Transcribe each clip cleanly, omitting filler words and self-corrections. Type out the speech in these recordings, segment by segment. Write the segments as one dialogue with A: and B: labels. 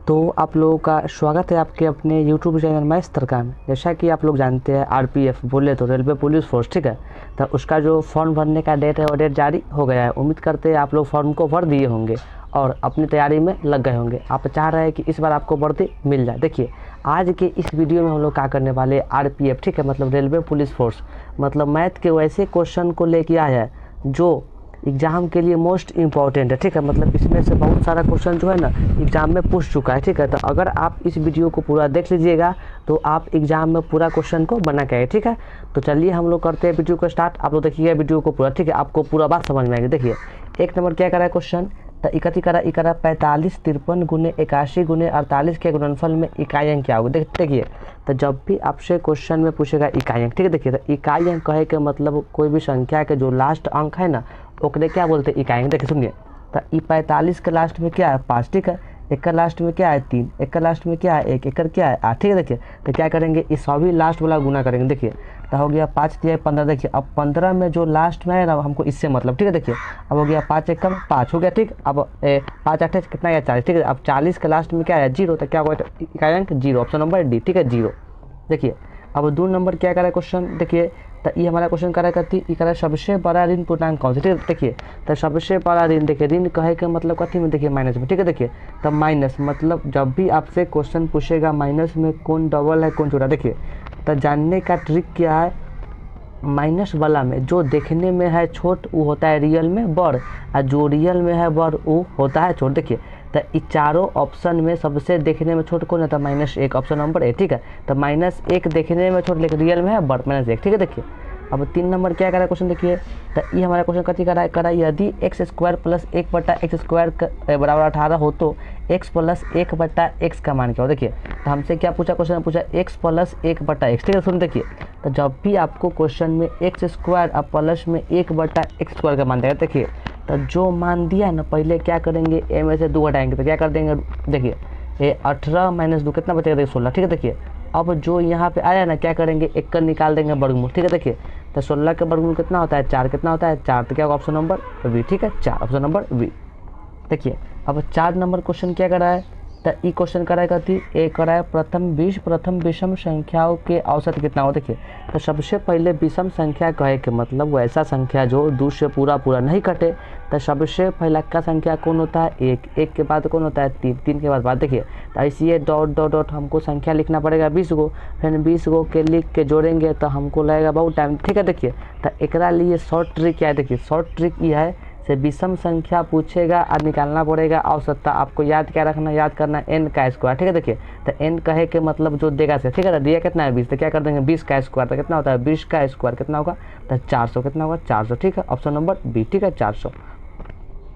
A: तो आप लोगों का स्वागत है आपके अपने यूट्यूब चैनल मैथ्स तड़का में। जैसा कि आप लोग जानते हैं आरपीएफ बोले तो रेलवे पुलिस फोर्स, ठीक है। तो उसका जो फॉर्म भरने का डेट है वो डेट जारी हो गया है। उम्मीद करते हैं आप लोग फॉर्म को भर दिए होंगे और अपनी तैयारी में लग गए होंगे। आप चाह रहे हैं कि इस बार आपको वर्दी मिल जाए। देखिए आज के इस वीडियो में हम लोग क्या करने वाले आरपीएफ, ठीक है, मतलब रेलवे पुलिस फोर्स, मतलब मैथ के वैसे क्वेश्चन को लेके आया है जो एग्ज़ाम के लिए मोस्ट इम्पॉर्टेंट है, ठीक है। मतलब इसमें से बहुत सारा क्वेश्चन जो है ना एग्ज़ाम में पूछ चुका है, ठीक है। तो अगर आप इस वीडियो को पूरा देख लीजिएगा तो आप एग्ज़ाम में पूरा क्वेश्चन को बना के आए, ठीक है। तो चलिए हम लोग करते हैं वीडियो को स्टार्ट। आप लोग देखिएगा वीडियो को पूरा, ठीक है, आपको पूरा बात समझ में आएगी। देखिए एक नंबर क्या करा है क्वेश्चन, तो इकट्ठी करा 45 53 गुने 81 गुने 48 के गुणनफल में इकाई अंक क्या होगा। देखिए तो जब भी आपसे क्वेश्चन में पूछेगा इकाई अंक, ठीक है, देखिए तो इकाई अंक कहे के मतलब कोई भी संख्या के जो लास्ट अंक है ना ओकरे क्या बोलते हैं इकाई अंक। देखिए सुनिए तो 45 के लास्ट में क्या है 5, ठीक है, एक का लास्ट में क्या है 3, एक का लास्ट में क्या है 1, एक क्या है 8, ठीक है। देखिए तो क्या करेंगे इस सभी लास्ट वाला गुना करेंगे। देखिए तो हो गया 5 दिया 15। देखिए अब 15 में जो लास्ट में है ना हमको इससे मतलब, ठीक है। देखिए अब हो गया 5 एक कम 5 हो गया, ठीक। अब 5 8 कितना है 40, ठीक है। अब 40 के लास्ट में क्या है 0, तो क्या होगा इकाई अंक 0, ऑप्शन नंबर डी, ठीक है 0। देखिए अब 2 नंबर क्या करा क्वेश्चन, देखिए तो ये हमारा क्वेश्चन करा करती ई करा सबसे बड़ा ऋण पूर्णांक कौन सा, ठीक है। देखिए तो सबसे बड़ा ऋण, देखिए ऋण कहे के मतलब कथी में, देखिए माइनस में, ठीक है। देखिए तो माइनस मतलब जब भी आपसे क्वेश्चन पूछेगा माइनस में कौन डबल है कौन छोटा, देखिए तो जानने का ट्रिक क्या है, माइनस वाला में जो देखने में है छोट वो होता है रियल में बड़, और जो रियल में है बड़ वो होता है छोट। देखिए तो इस चारों ऑप्शन में सबसे देखने में छोट कौन है, तो -1, ऑप्शन नंबर ए, ठीक है। तो -1 देखने में छोट लेकिन रियल में है बड़, -1, ठीक है। देखिए अब 3 नंबर क्या करा क्वेश्चन, देखिए तो ये हमारा क्वेश्चन कथी करा यदि x² + 1/x² बराबर 18 हो तो x + 1/x का मान क्या हो। देखिए तो हमसे क्या पूछा क्वेश्चन में, पूछा x + 1/x, ठीक है। सुन देखिए तो जब भी आपको क्वेश्चन में x² और प्लस में 1/x² का मान देगा, देखिए तो जो मान दिया है ना पहले क्या करेंगे ए में से 2 हटाएंगे तो क्या कर देंगे, देखिए ये 18 - 2 कितना बचेगा, देखिए 16, ठीक है। देखिए अब जो यहाँ पे आया ना क्या करेंगे एक का निकाल देंगे वर्गमूल, ठीक है। देखिए तो 16 का वर्गमूल कितना होता है 4, कितना होता है 4, तो क्या होगा ऑप्शन नंबर बी, ठीक है 4, ऑप्शन नंबर बी। देखिए अब 4 नंबर क्वेश्चन क्या करा है, तो ई क्वेश्चन कराएगा थी ए कराए प्रथम विषम संख्याओं के औसत कितना हो। देखिए तो सबसे पहले विषम संख्या कहे के मतलब वैसा संख्या जो 2 से पूरा नहीं कटे। तो सबसे पहला का संख्या कौन होता है 1, 1 के बाद कौन होता है 3, 3 के बाद देखिए तो ऐसे डॉट डॉट डॉट हमको संख्या लिखना पड़ेगा 20 गो, फिर 20 गो के लिख के जोड़ेंगे तो हमको लगेगा बहुत टाइम, ठीक है। देखिए तो एकरा लिए शॉर्ट ट्रिक क्या है, देखिए शॉर्ट ट्रिक ये है से विषम संख्या पूछेगा और निकालना पड़ेगा औसत। आपको याद क्या रखना, याद करना n का स्क्वायर, ठीक है। देखिए तो n कहे के मतलब जो देगा से, ठीक है। दिया कितना है 20, तो क्या कर देंगे 20 का स्क्वायर, तो कितना होता है 20 का स्क्वायर कितना होगा, तो 400, कितना होगा 400, ठीक है, ऑप्शन नंबर बी, ठीक है 400।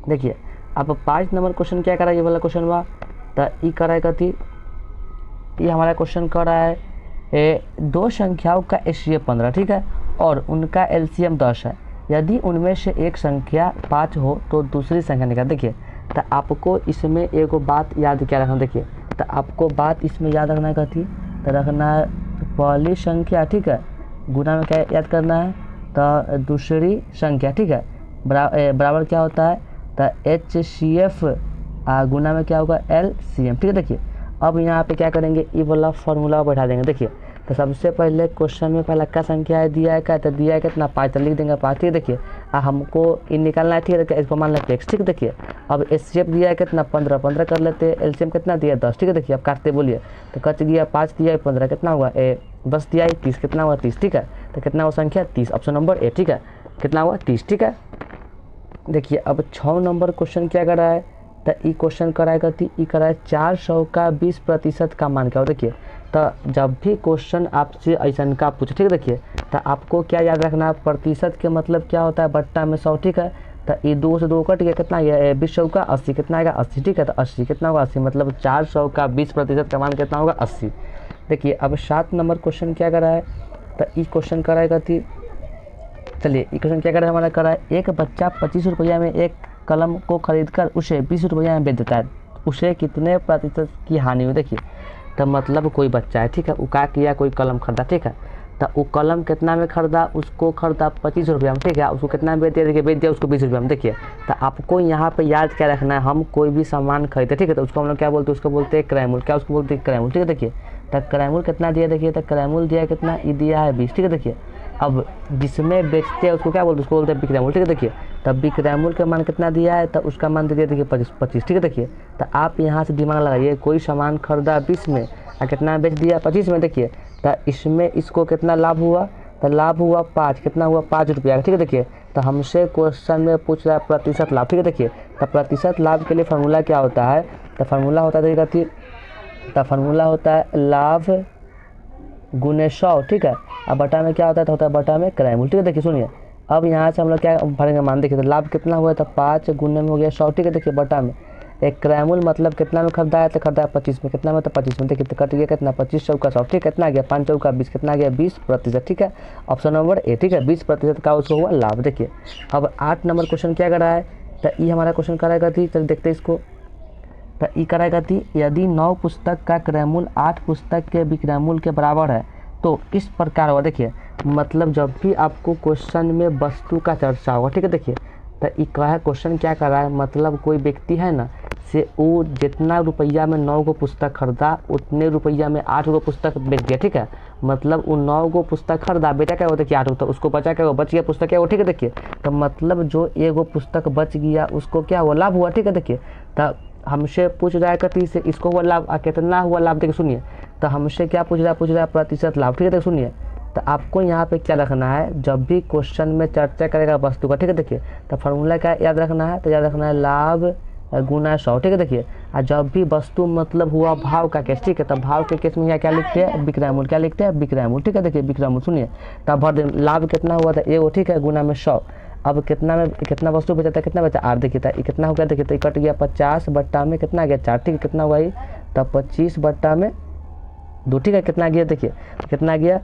A: देखिए अब 5 नंबर क्वेश्चन क्या करा, ये वाला क्वेश्चन हुआ तो ई कराएगा थी ये हमारा क्वेश्चन कर रहा है 2 संख्याओं का HCF 15, ठीक है, और उनका LCM 10 है। यदि उनमें से एक संख्या 5 हो तो दूसरी संख्या निकाल। देखिए तो आपको इसमें एक बात याद क्या रखना, देखिए तो आपको बात इसमें याद रखना कहती तो रखना है पहली संख्या, ठीक है, गुना में क्या याद करना है तो दूसरी संख्या, ठीक है, बराबर क्या होता है तो HCF गुना में क्या होगा LCM, ठीक है। देखिए अब यहाँ पे क्या करेंगे ये वाला फॉर्मूला बैठा देंगे। देखिए तो सबसे पहले क्वेश्चन में पहला का संख्या है दिया है क्या, तो दिया है कितना 5, तो लिख देंगे 5, ठीक है। देखिए हमको ये निकालना है, ठीक है, इसको मान लेते x, ठीक है। देखिए अब HCF दिया है कितना 15, 15 कर लेते हैं, LCM कितना दिया 10, ठीक है। देखिए अब काटते बोलिए तो कच गया 5 दिया है 15 कितना हुआ 10 दिया है 30, कितना हुआ 30, ठीक है। तो कितना हुआ संख्या 30, ऑप्शन नंबर ए, ठीक है, कितना हुआ 30, ठीक है। देखिए अब 6 नंबर क्वेश्चन क्या कर रहा है, तो ई क्वेश्चन कराएगा थी ई कराए 400 का 20% का मान क्या हो। देखिए तो जब भी क्वेश्चन आपसे ऐसा का पूछे, ठीक है, देखिए तो आपको क्या याद रखना, प्रतिशत के मतलब क्या होता है बट्टा में 100, ठीक है। तो ये 2 से 2 कट गया कितना आएगा 20 का 80, कितना आएगा 80, ठीक है। तो 80 कितना होगा 80, मतलब 400 का 20% का मान कितना होगा 80। देखिए अब 7 नंबर क्वेश्चन क्या करा है, तो ई क्वेश्चन कराएगा थी, चलिए ई क्वेश्चन क्या करा हमारा करा है एक बच्चा 25 रुपया में एक कलम को खरीदकर उसे 20 रुपया में बेच देता है, उसे कितने प्रतिशत की हानि हुई। देखिए तो मतलब कोई बच्चा है, ठीक है, वो क्या किया कोई कलम खरीदा, ठीक है, तो वो कलम कितना में खरीदा, उसको खरीदा 25 रुपया में, ठीक है। उसको कितना में बेच दिया, देखिए बेच दिया उसको 20 रुपया में। देखिए तो आपको यहाँ पे याद क्या रखना है, हम कोई भी सामान खरीदते, ठीक है, तो उसको हम लोग क्या बोलते हैं, उसको बोलते हैं क्रय मूल्य। क्या उसको बोलते हैं, क्रय मूल्य, ठीक है। देखिए तो क्रय मूल्य कितना दिया, देखिए तो क्रय मूल्य दिया है कितना, ये दिया है 20, ठीक है। देखिए अब जिसमें बेचते हैं उसको क्या बोलते हैं, उसको बोलते हैं विक्रय मूल्य, ठीक है। देखिए तब विक्रय मूल्य का मान कितना दिया है, तो उसका मान दे दिया देखिए 25, ठीक है। देखिए तो आप यहाँ से दिमाग लगाइए, कोई सामान खरीदा 20 में और कितना बेच दिया 25 में। देखिए तो इसमें इसको कितना लाभ हुआ, तो लाभ हुआ 5, कितना हुआ 5 रुपया, ठीक है। देखिए तो हमसे क्वेश्चन में पूछ रहा है प्रतिशत लाभ, ठीक है। देखिए तो प्रतिशत लाभ के लिए फार्मूला क्या होता है, तो फार्मूला होता है, देखिए तो फार्मूला होता है लाभ गुने 100, ठीक है। अब बटा में क्या होता है, तो होता है बटा में क्रय मूल्य, ठीक है। देखिए सुनिए अब यहाँ से हम लोग क्या भरेंगे मान, देखिए तो लाभ कितना हुआ, तो 5 गुने में हो गया 100, ठीक है। देखिए बटा में एक क्रय मूल्य मतलब कितना में खरीदा है, तो खरीदा है 25 में, कितना में, तो 25 में। देखिए तो कट गया कितना, 25 चौका 100, ठीक है। कितना गया 5 चौका 20, कितना गया 20%, ठीक है। ऑप्शन नंबर ए, ठीक है, 20% का उसको हुआ लाभ। देखिए अब 8 नंबर क्वेश्चन क्या कर रहा है, तो ये हमारा क्वेश्चन कराएगा थी, चलिए देखते हैं इसको। तो ई कराएगा थी, यदि 9 पुस्तक का क्रय मूल्य 8 पुस्तक के विक्रय मूल्य के बराबर है तो किस प्रकार होगा। देखिए मतलब जब भी आपको क्वेश्चन में वस्तु का चर्चा होगा, ठीक है। देखिए तो ई का है क्वेश्चन क्या कर रहा है, मतलब कोई व्यक्ति है ना से वो जितना रुपया में 9 गो पुस्तक खरीदा उतने रुपया में 8 गो पुस्तक बेच दिया, ठीक है। मतलब वो 9 गो पुस्तक खरीदा, बेटा क्या होता है कि 8 गो, तो उसको बचा क्या हुआ, बच गया पुस्तक क्या हुआ, ठीक है। देखिए तो मतलब जो एगो पुस्तक बच गया उसको क्या हुआ, लाभ हुआ, ठीक है। देखिए तो हमसे पूछ रहा है कति से इसको हुआ लाभ, कितना हुआ लाभ, देखिए सुनिए तो हमसे क्या पूछ रहा है प्रतिशत लाभ, ठीक है। देखिए सुनिए तो आपको यहाँ पे क्या रखना है, जब भी क्वेश्चन में चर्चा करेगा वस्तु का, ठीक है। देखिए तो फार्मूला क्या याद रखना है, तो याद रखना है लाभ गुना 100, ठीक है। देखिए और जब भी वस्तु मतलब हुआ भाव का केस, ठीक है, तो भाव के केस में क्या लिखते हैं, विक्रय मूल्य, क्या लिखते हैं, विक्रय मूल्य, ठीक है। देखिए विक्रय मूल्य सुनिए तब भर दें, लाभ कितना हुआ था एगो, ठीक है, गुना में 100। अब कितना में कितना वस्तु बचा था, कितना बचा 8, देखिए था कितना हो गया, देखिए तो कट गया 50 बट्टा में कितना गया 4, ठीक है। कितना हुआ ये, तब 25 बट्टा में 2, ठीक है। कितना गया, देखिए कितना गया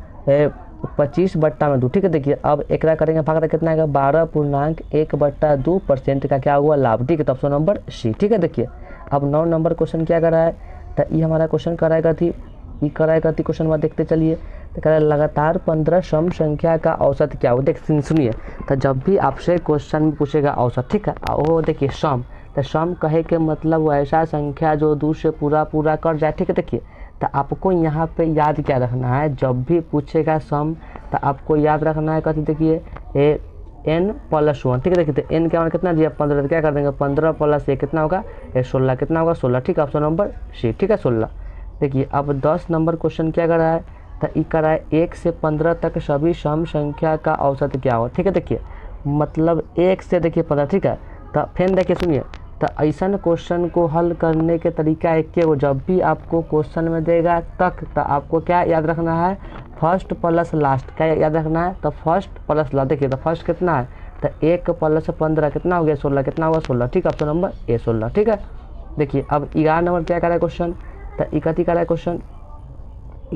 A: 25 बट्टा में 2, ठीक है। देखिए अब एक करेंगे भाग कितना आएगा 12.1/2% का क्या हुआ लाभ, ठीक है। तो ऑप्शन नंबर सी, ठीक है। देखिए अब 9 नंबर क्वेश्चन क्या कर रहा है, तो ये हमारा क्वेश्चन कराएगा थी, ये कराएगा थी क्वेश्चन बाद देखते चलिए। तो कह रहा है लगातार 15 सम संख्या का औसत क्या हो, देख सुनिए तो जब भी आपसे क्वेश्चन में पूछेगा औसत, ठीक है, वो देखिए सम, तो सम कहे के मतलब वो ऐसा संख्या जो 2 से पूरा कर जाए, ठीक है। देखिए तो आपको यहाँ पे याद क्या रखना है, जब भी पूछेगा सम तो आपको याद रखना है कथी, देखिए n+1, ठीक है। देखिए तो n का मान कितना दिया 15, तो क्या कर देंगे 15 + 1 कितना होगा 16, कितना होगा 16, ठीक है। ऑप्शन नंबर सी, ठीक है 16। देखिए अब 10 नंबर क्वेश्चन क्या कर रहा है, तो ई कर रहा है 1 से 15 तक सभी सम संख्या का औसत क्या हो, ठीक है। देखिए मतलब 1 से देखिए 15, ठीक है। तो फिर देखिए सुनिए तो ऐसा क्वेश्चन को हल करने के तरीका एक के वो, जब भी आपको क्वेश्चन में देगा तक तो आपको क्या याद रखना है, फर्स्ट प्लस लास्ट, क्या याद रखना है, तो फर्स्ट प्लस लास्ट। देखिए तो फर्स्ट कितना है, तो 1 + 15 कितना हो गया 16, कितना होगा 16, ठीक है। ऑप्शन नंबर ए 16, ठीक है। देखिए अब 11 नंबर क्या करा है क्वेश्चन, तो इकती करा है क्वेश्चन,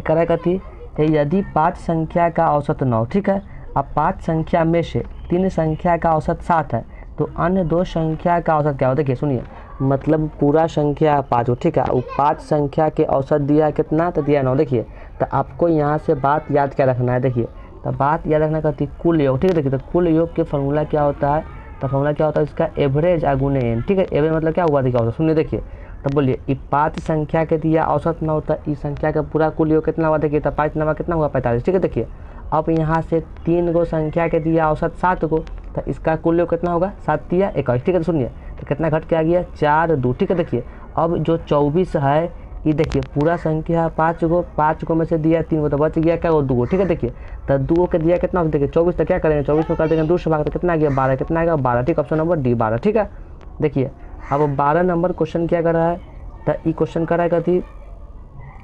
A: करा कथी, यदि 5 संख्या का औसत 9, ठीक है, अब 5 संख्या में से 3 संख्या का औसत 7 है तो अन्य 2 संख्या का औसत क्या हो। देखिए सुनिए मतलब पूरा संख्या 5 हो, ठीक है, वो 5 संख्या के औसत दिया कितना, तो दिया 9। देखिए तो आपको यहाँ से बात याद क्या रखना है, देखिए तो बात याद रखना कहती कुल योग, ठीक है। देखिए तो कुल योग के फॉर्मूला क्या होता है, तो फॉर्मूला क्या होता है इसका, एवरेज गुने n, ठीक है। एवरेज मतलब क्या हुआ देखिए औसत, सुनिए देखिए तो बोलिए ये 5 संख्या के दिया औसत 9 होता है, इस संख्या का पूरा कुल योग कितना हुआ, देखिए तो 5 9 कितना हुआ 45, ठीक है। देखिए अब यहाँ से 3 गो संख्या के दिया औसत 7 गो, तो इसका कुल योग कितना होगा 7 × 21, ठीक है। तो सुनिए तो कितना घट के आ गया 4 2, ठीक है। देखिए अब जो 24 है ये देखिए पूरा संख्या 5 गो में से दिया 3 गो, तो बच गया क्या वो 2 गो, ठीक है। देखिए तो 2 के दिया कितना, देखिए 24, तो क्या करेंगे 24 में कर देंगे 2 से भाग, तो कितना गया 12, कितना आएगा 12, ठीक है। ऑप्शन नंबर डी 12, ठीक है। देखिए अब 12 नंबर क्वेश्चन क्या कर रहा है, तो ई क्वेश्चन कर रहा है कथी,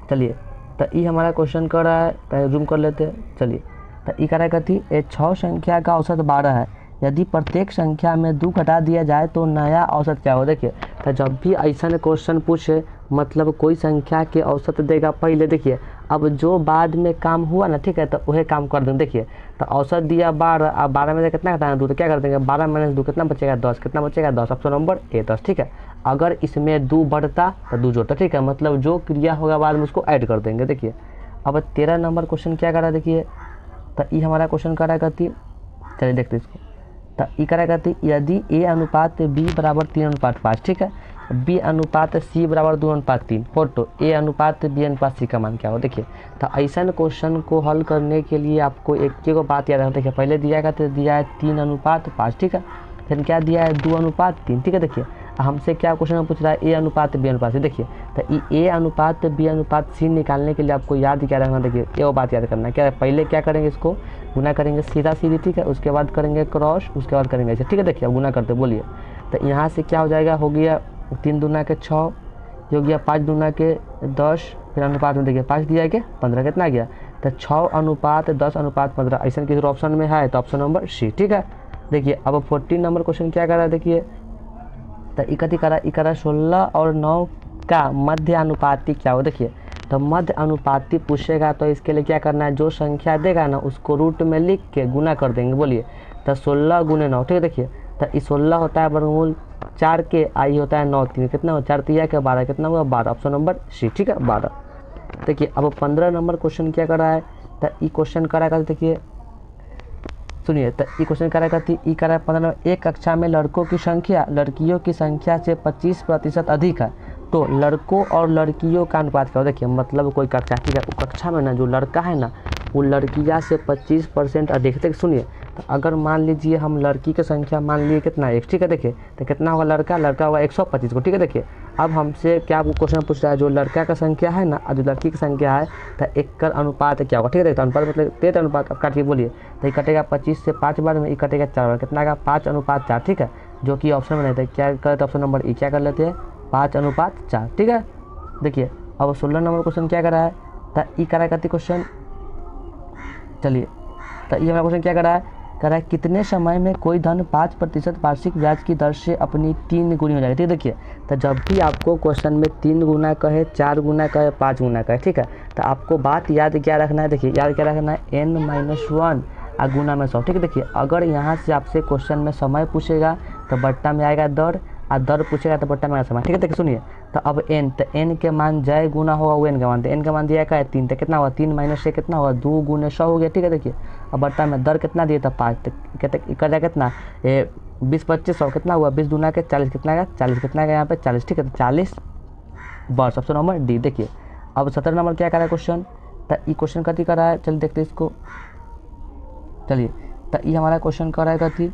A: चलिए तो ई हमारा क्वेश्चन कर रहा है, तो जूम कर लेते हैं, चलिए तो ई कर रहा है कथी, 6 संख्या का औसत 12 है, यदि प्रत्येक संख्या में 2 घटा दिया जाए तो नया औसत क्या हो। देखिए तो जब भी ऐसा क्वेश्चन पूछे मतलब कोई संख्या के औसत देगा पहले, देखिए अब जो बाद में काम हुआ ना, ठीक है, तो वही काम कर देंगे। देखिए तो औसत दिया 12, अब 12 में से कितना घटाना 2, तो क्या कर देंगे 12 - 2 कितना बचेगा 10, कितना बचेगा 10, ऑप्शन नंबर ए 10, ठीक है। अगर इसमें 2 बढ़ता तो 2 जोड़ता, ठीक है, मतलब जो क्रिया होगा बाद में उसको ऐड कर देंगे। देखिए अब 13 नंबर क्वेश्चन क्या कर रहा है, देखिए तो ये हमारा क्वेश्चन क्या करती, चलिए देखते इसको। तो ये क्या करती, यदि ए अनुपात बी बराबर 3:5, ठीक है, बी अनुपात सी बराबर 2:3 हो तो ए अनुपात बी अनुपात सी का मान क्या हो। देखिए, तो ऐसा क्वेश्चन को हल करने के लिए आपको एक बात याद रखना। देखिए, पहले दिया गया तो दिया है 3:5, ठीक है, फिर क्या दिया है 2:3, ठीक है। देखिए, हमसे क्या क्वेश्चन में पूछ रहा है, ए अनुपात बी अनुपात सी। देखिए, तो ए अनुपात बी अनुपात सी निकालने के लिए आपको याद क्या रखना, देखिए ये वो बात याद करना क्या है, पहले क्या करेंगे, इसको गुना करेंगे सीधा सीधी, ठीक है, उसके बाद करेंगे क्रॉस, उसके बाद करेंगे ऐसे, ठीक है। देखिए, अब गुना करते बोलिए, तो यहाँ से क्या हो जाएगा, हो गया 3 दूना के 6, हो गया 5 दूना के 10, फिर अनुपात में देखिए 5 दिया गया 15, कितना गया, तो 6:10:15 ऐसा किसी ऑप्शन में है तो ऑप्शन नंबर सी, ठीक है। देखिए, अब 14 नंबर क्वेश्चन क्या कर रहा है, देखिए, तो इकट्ठी करा 16 और 9 का मध्य अनुपाती क्या हो। देखिए, तो मध्य अनुपाती पूछेगा तो इसके लिए क्या करना है, जो संख्या देगा ना उसको रूट में लिख के गुना कर देंगे। बोलिए, तो 16 गुने 9, ठीक है। देखिए, तो 16 होता है वर्गमूल 4 के, आई होता है 9 3, कितना हुआ 4 3 के 12, कितना हुआ 12, ऑप्शन नंबर सी, ठीक है 12। देखिए, अब 15 नंबर क्वेश्चन क्या कर रहा है, तो ये क्वेश्चन कराएगा, देखिए सुनिए, तो ये क्वेश्चन कराएगा थी ई करा 15, एक कक्षा में लड़कों की संख्या लड़कियों की संख्या से 25% अधिक है तो लड़कों और लड़कियों का अनुपात क्या हो। देखिए, मतलब कोई कक्षा, ठीक है, वो कक्षा में ना जो लड़का है ना वो लड़कियां से 25% अधिक। देखिए सुनिए, तो अगर मान लीजिए हम लड़की की संख्या मान लिए कितना 1, ठीक है। देखिए, तो कितना होगा लड़का होगा 125 को, ठीक है। देखिए, अब हमसे क्या क्वेश्चन पूछ रहा है, जो लड़का का संख्या है ना और जो लड़की की संख्या है तो एक का अनुपात क्या होगा, ठीक है। देखिए, अनुपात मतलब 13 अनुपात, अब काटिए बोलिए, तो ये कटेगा 25 से 5 बार में, ये कटेगा 4 बार, कितना का 5:4, ठीक है, जो कि ऑप्शन में रहता है। क्या करते ऑप्शन नंबर ई, क्या कर लेते हैं 5:4, ठीक है। देखिए, अब 16 नंबर क्वेश्चन क्या करा है, तो ई करा करती क्वेश्चन, चलिए, तो ये हमारा क्वेश्चन क्या करा है, कितने समय में कोई धन 5% वार्षिक ब्याज की दर से अपनी 3 गुनी हो जाएगी, ठीक है। देखिए, तो जब भी आपको क्वेश्चन में 3 गुना कहे, 4 गुना कहे, 5 गुना कहे, ठीक है, तो आपको बात याद क्या रखना है। देखिए, याद क्या रखना है, n-1 गुना में 100, ठीक है। देखिए, अगर यहाँ से आपसे क्वेश्चन में समय पूछेगा तो बट्टा में आएगा दर, और दर पूछेगा तो बट्टा में आएगा समय, ठीक है। देखिए सुनिए, तो अब n, तो n के मान जय गुना होगा वो n का मान, तो n का मान दिया है 3, तो कितना हुआ 3 - 6 कितना हुआ 2 गुने 100 हो गया, ठीक है। देखिए, अब बट्टा में दर कितना दिया था 5, तो कहते कर जाएगा कितना 20 25 100 कितना हुआ 20 दूना के 40, कितना आएगा 40, कितना आएगा यहाँ पे 40, ठीक है, तो 40 वर्ष, ऑप्शन नंबर डी। देखिए, अब 17 नंबर क्या करा है क्वेश्चन, तो ये क्वेश्चन कथी करा है, चलिए देखते इसको, चलिए, तो ये हमारा क्वेश्चन कराएगा थी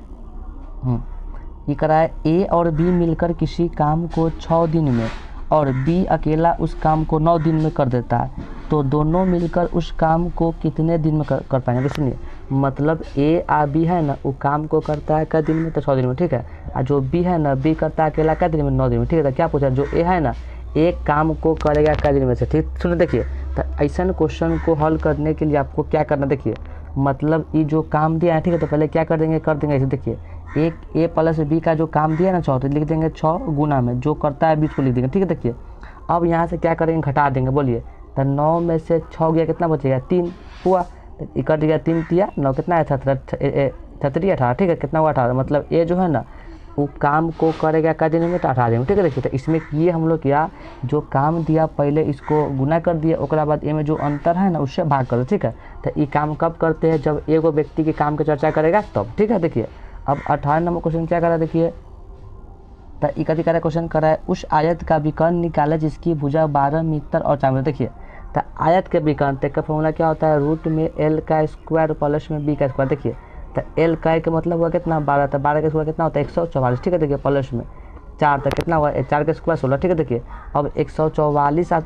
A: ये कराए ए और बी मिलकर किसी काम को 6 दिन में और बी अकेला उस काम को 9 दिन में कर देता है तो दोनों मिलकर उस काम को कितने दिन में कर पाएंगे। तो सुनिए, मतलब ए आ बी है ना वो काम को करता है क्या दिन में, तो 6 दिन में, ठीक है। और जो बी है ना बी करता है अकेला क्या दिन में, 9 दिन में, ठीक है। तो क्या पूछा, जो ए है ना एक काम को करेगा क्या दिन में से, ठीक। सुनिए, देखिए, तो ऐसा क्वेश्चन को हल करने के लिए आपको क्या करना, देखिए, मतलब ये जो काम दिया है, ठीक है, तो पहले क्या कर देंगे ऐसे। देखिए, एक ए प्लस बी का जो काम दिया ना 6, तो लिख देंगे 6 गुना में जो करता है 20 को लिख देंगे, ठीक है। देखिए, अब यहाँ से क्या करेंगे, घटा देंगे। बोलिए, तो 9 में से 6 गया, कितना बचेगा 3 हुआ, तो कट गया 3 तिया 9, कितना है 18, 18, ठीक है, कितना हुआ 18। मतलब ए जो है ना वो काम को करेगा क्या दिन में, तो 18 दिन में, ठीक है। देखिए, तो इसमें ये हम लोग क्या, जो काम दिया पहले इसको गुना कर दिया, उसके बाद ए में जो अंतर है ना उससे भाग कर दो, ठीक है। तो ये काम कब करते हैं, जब एक व्यक्ति के काम की चर्चा करेगा तब, ठीक है। देखिए, अब 18 नंबर क्वेश्चन क्या करा, देखिए, तो इकट्ठी करा क्वेश्चन करा है, उस आयत का विकर्ण निकाले जिसकी भुजा 12 मीटर और 4 मीटर। देखिए, तो आयत के विकर्ण का फॉर्मूला क्या होता है, रूट में एल का स्क्वायर प्लस में बी का स्क्वायर। देखिए, तो एल का मतलब हुआ कितना 12, तो 12 का स्क्वायर कितना होता है 144, ठीक है। देखिए, प्लस में 4, तो कितना हुआ 4 का स्क्वायर 16, ठीक है। देखिए, अब 144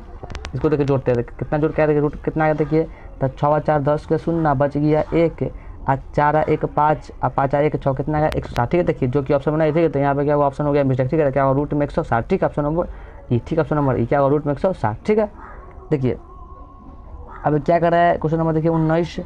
A: इसको देखिए जोड़ते हैं, कितना जोड़ के रूट कितना आया, देखिए, तो 6 4 10 के 0 बच गया 1, 4 1 5 और 5 1 6 कितना है 160, ठीक है। देखिए, जो कि ऑप्शन बनाई थी, तो यहाँ पे क्या हुआ ऑप्शन हो गया मिस्टेक, ठीक है। क्या हुआ रूट में 160, ठीक है, ऑप्शन नंबर ई, ठीक, ऑप्शन नंबर ई क्या हुआ रूट में 160, ठीक है। देखिए, अब क्या कर रहा है क्वेश्चन नंबर, देखिए 19,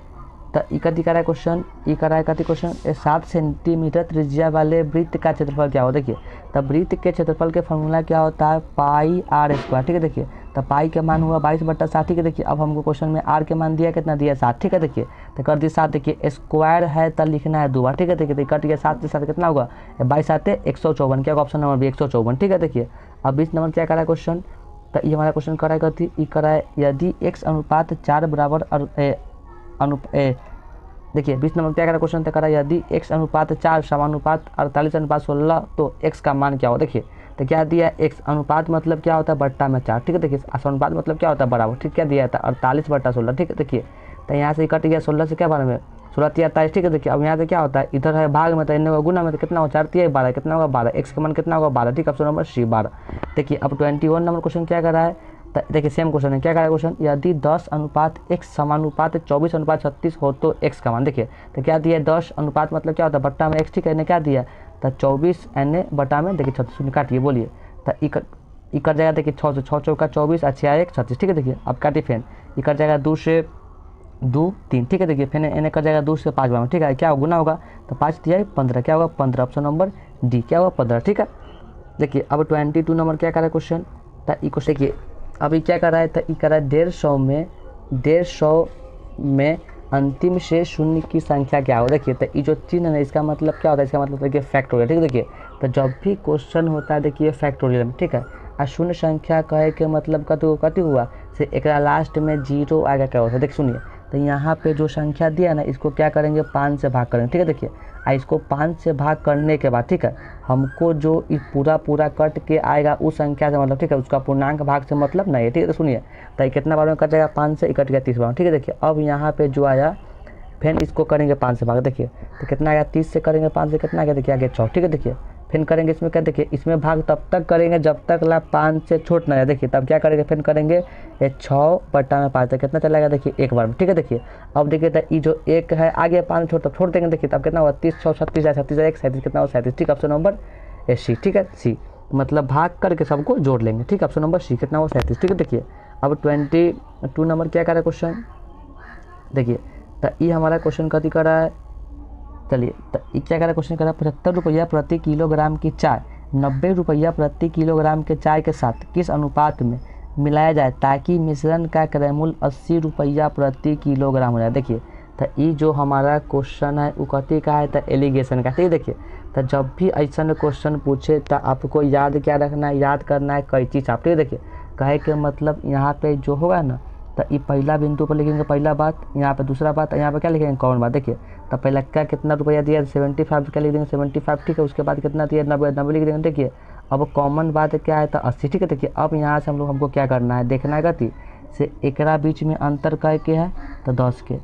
A: तो इकट्ठी करा है क्वेश्चन, ई करा है कथी क्वेश्चन, 7 सेंटीमीटर त्रिज्या वाले वृत्त का क्षेत्रफल क्या हो। देखिए, तो वृत्त के क्षेत्रफल के फॉर्मूला क्या होता है पाई आर स्क्वायर, ठीक है। देखिए, तो पाई के मान हुआ 22/7, ठीक है। देखिए, अब हमको क्वेश्चन में आर के मान दिया कितना दिया 7, ठीक है। देखिए, तो कर दिए 7, देखिए स्क्वायर है तो लिखना है 2 बार, ठीक है। देखिए, तो कट गया 7 से 7 कितना होगा 22 7 154, क्या होगा ऑप्शन नंबर बी 154, ठीक है। देखिए, अब 20 नंबर क्या करा है क्वेश्चन, तो ये हमारा क्वेश्चन कराएगा थी ई करा है, यदि x अनुपात 4 बराबर देखिए 20 नंबर क्या करा क्वेश्चन तय करा, यदि x अनुपात 4 समानुपात 48 अनुपात 16 तो x का मान क्या हो। देखिए तो क्या दिया, x अनुपात मतलब क्या होता है बट्टा में 4, ठीक है। देखिए अनुपात मतलब क्या होता है बराबर, ठीक, क्या दिया था 48/16, ठीक है। देखिए तो यहाँ से कट गया 16 से क्या बारे में 16 × 28, ठीक है। देखिए अब यहाँ से क्या होता है, इधर है भाग में तो इन्हें का गुना में तो कितना हो 4 × 12 कितना होगा 12, x का मान कितना होगा 12, ठीक है। Option number C 12। देखिए अब 21 नंबर क्वेश्चन क्या कर रहा है, देखिए सेम क्वेश्चन है, क्या करा क्वेश्चन, यदि 10 अनुपात x समानुपात 24 अनुपात 36 हो तो x का मान। देखिए तो क्या दिया 10 अनुपात मतलब क्या होता है बट्टा में x, ठीक है। इन्हें क्या दिया तो 24 एन बटा में देखिए 36 काटिए बोलिए तो इकर जाएगा, देखिए 6 से 6 चौका 24 और 6 1 36, ठीक है। देखिए अब काटिए फैन इकर जाएगा 2 से 2 3, ठीक है। देखिए फिर इन्हें कर जाएगा 2 से 5 बार में, ठीक है। क्या गुना होगा तो 5 दिया 15, क्या होगा 15, ऑप्शन नंबर डी क्या होगा 15, ठीक है। देखिए अब 22 नंबर क्या करा क्वेश्चन, तो ई क्वेश्चन देखिए अभी क्या कर रहा है, तो ई कर रहा है 150 में अंतिम से शून्य की संख्या क्या हो। देखिए तो ये जो चिन्ह है इसका मतलब क्या होता है, इसका मतलब देखिए फैक्टोरियल, ठीक है। देखिए तो जब भी क्वेश्चन होता है देखिए फैक्टोरियल में, ठीक है, और शून्य संख्या कहे के मतलब कति हुआ से एक लास्ट में 0 आएगा क्या होता है। देखिए सुनिए तो यहाँ पे जो संख्या दिया ना इसको क्या करेंगे 5 से भाग करेंगे, ठीक है। देखिए इसको 5 से भाग करने के बाद, ठीक है, हमको जो इस पूरा कट के आएगा उस संख्या से मतलब, ठीक है, उसका पूर्णांक भाग से मतलब नहीं है, ठीक है। तो सुनिए तो ये कितना बार में कट जाएगा 5 से, कट गया 30 बार, ठीक है। देखिए अब यहाँ पे जो आया फिर इसको करेंगे 5 से भाग, देखिए तो कितना आएगा 30 से करेंगे 5 से कितना आ गया, देखिए आगे 6, ठीक है। देखिए फिर करेंगे इसमें क्या, देखिए इसमें भाग तब तक करेंगे जब तक ला 5 से छोट ना है। देखिए तब क्या करेंगे फिर करेंगे 6 बटा में 5 कितना चलेगा, देखिए एक बार में, ठीक है। देखिए अब देखिए तो ये जो एक है आगे 5 छोड़ तब छोड़ देंगे, देखिए तब कितना हुआ 30 6 36 36 1 37 कितना हुआ 37, ठीक है। ऑप्शन नंबर सी, ठीक है, सी मतलब भाग करके सबको जोड़ लेंगे, ठीक है। ऑप्शन नंबर सी कितना हुआ 37, ठीक है। देखिए अब 22 नंबर क्या करा क्वेश्चन, देखिए तो ये हमारा क्वेश्चन कथी कर रहा है, चलिए तो क्या करा क्वेश्चन करा 75 रुपया प्रति किलोग्राम की चाय 90 रुपया प्रति किलोग्राम के चाय के साथ किस अनुपात में मिलाया जाए ताकि मिश्रण का क्रय मूल्य 80 रुपया प्रति किलोग्राम हो जाए। देखिए तो ये जो हमारा क्वेश्चन है वो कथी का है, तो एलिगेशन का, ठीक है। देखिए तो जब भी ऐसा क्वेश्चन पूछे तो आपको याद क्या रखना है, याद करना है कई चीज़ आप, ठीक है। देखिए कहे के मतलब यहाँ पे जो होगा ना तो ये पहला बिंदु पर लिखेंगे पहला बात, यहाँ पे दूसरा बात, यहाँ पे क्या लिखेंगे कौन बात। देखिए तो पहला क्या कितना रुपया दिया 75 क्या लिख देंगे 75, ठीक है। उसके बाद कितना दिया 90 लिख देंगे। देखिए अब कॉमन बात क्या है तो 80, ठीक है। देखिए अब यहाँ से हमको क्या करना है, देखना है गति से एकरा बीच में अंतर कह के है तो 10 के,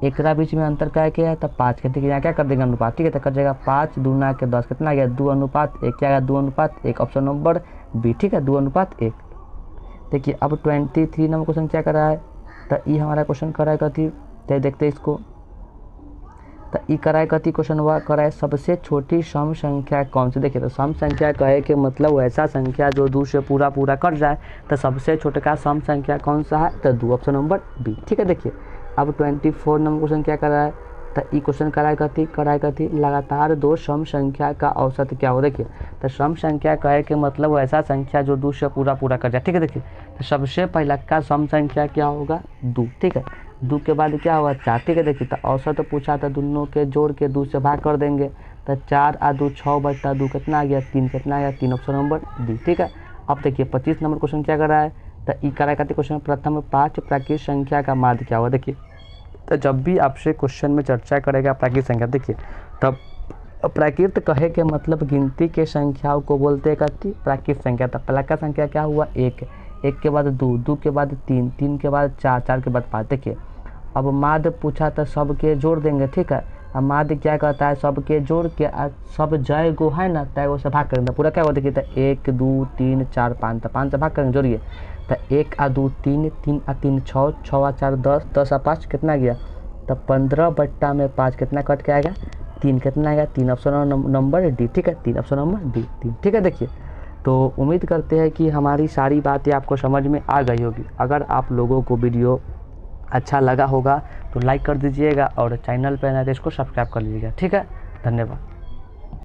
A: एकरा बीच में अंतर कह के है तो 5 के। देखिए यहाँ क्या कर देंगे अनुपात, ठीक है। तो कर जाएगा 5 दूना के 10 कितना आ गया 2:1, क्या आ गया 2:1, ऑप्शन नंबर बी, ठीक है 2:1। देखिए अब 23 नंबर क्वेश्चन क्या कर रहा है, तो ये हमारा क्वेश्चन कराए कथी, तो देखते हैं इसको, तो ये कराए कथी क्वेश्चन हुआ कराए सबसे छोटी सम संख्या कौन सी। देखिए तो सम संख्या कहे के मतलब वैसा संख्या जो 2 से पूरा कट जाए, तो सबसे छोटा सम संख्या कौन सा है, तो 2, ऑप्शन नंबर बी, ठीक है। देखिए अब 24 नंबर क्वेश्चन क्या कर रहा है, तो ये क्वेश्चन कराए कथी लगातार 2 सम संख्या का औसत क्या हो। देखिए तो सम संख्या कहे के मतलब ऐसा संख्या जो 2 से पूरा कर जाए, ठीक है। देखिए तो सबसे पहला का सम संख्या क्या होगा 2, ठीक है। 2 के बाद क्या होगा 4, ठीक है। देखिए तो औसत पूछा था दोनों के जोड़ के 2 से भाग कर देंगे तो 4 और 2 6/2 कितना आ गया 3, कितना आ गया 3, ऑप्शन नंबर डी, ठीक है। अब देखिए 25 नंबर क्वेश्चन क्या कर रहा है, तो ई कराए कथी क्वेश्चन प्रथम 5 प्राकृत संख्या का माध्य क्या होगा। देखिए तो जब भी आपसे क्वेश्चन में चर्चा करेगा प्राकृत संख्या, देखिए तब प्राकृत कहे के मतलब गिनती के संख्याओं को बोलते हैं कथी प्राकृत संख्या। तब पहला का संख्या क्या हुआ 1, 1 के बाद 2, 2 के बाद 3, 3 के बाद 4, 4 के बाद 5। देखिए अब माध्य पूछा तो सबके जोड़ देंगे, ठीक है। अब माध्य क्या कहता है सबके जोड़ के सब जय गो है ना तय गो से भाग करेंगे पूरा क्या होगा। देखिए तो 1 2 3 4 5, तो 5 से भाग करेंगे जोड़िए तो 1 और 2 3, 3 और 3 6, 6 और 4 10, 10 और 5 कितना गया तो 15/5 कितना कट के आएगा 3, कितना आएगा 3, ऑप्शन नंबर डी, ठीक है 3, ऑप्शन नंबर डी 3, ठीक है। देखिए तो उम्मीद करते हैं कि हमारी सारी बातें आपको समझ में आ गई होगी। अगर आप लोगों को वीडियो अच्छा लगा होगा तो लाइक कर दीजिएगा और चैनल पर नए तो इसको सब्सक्राइब कर लीजिएगा, ठीक है। धन्यवाद।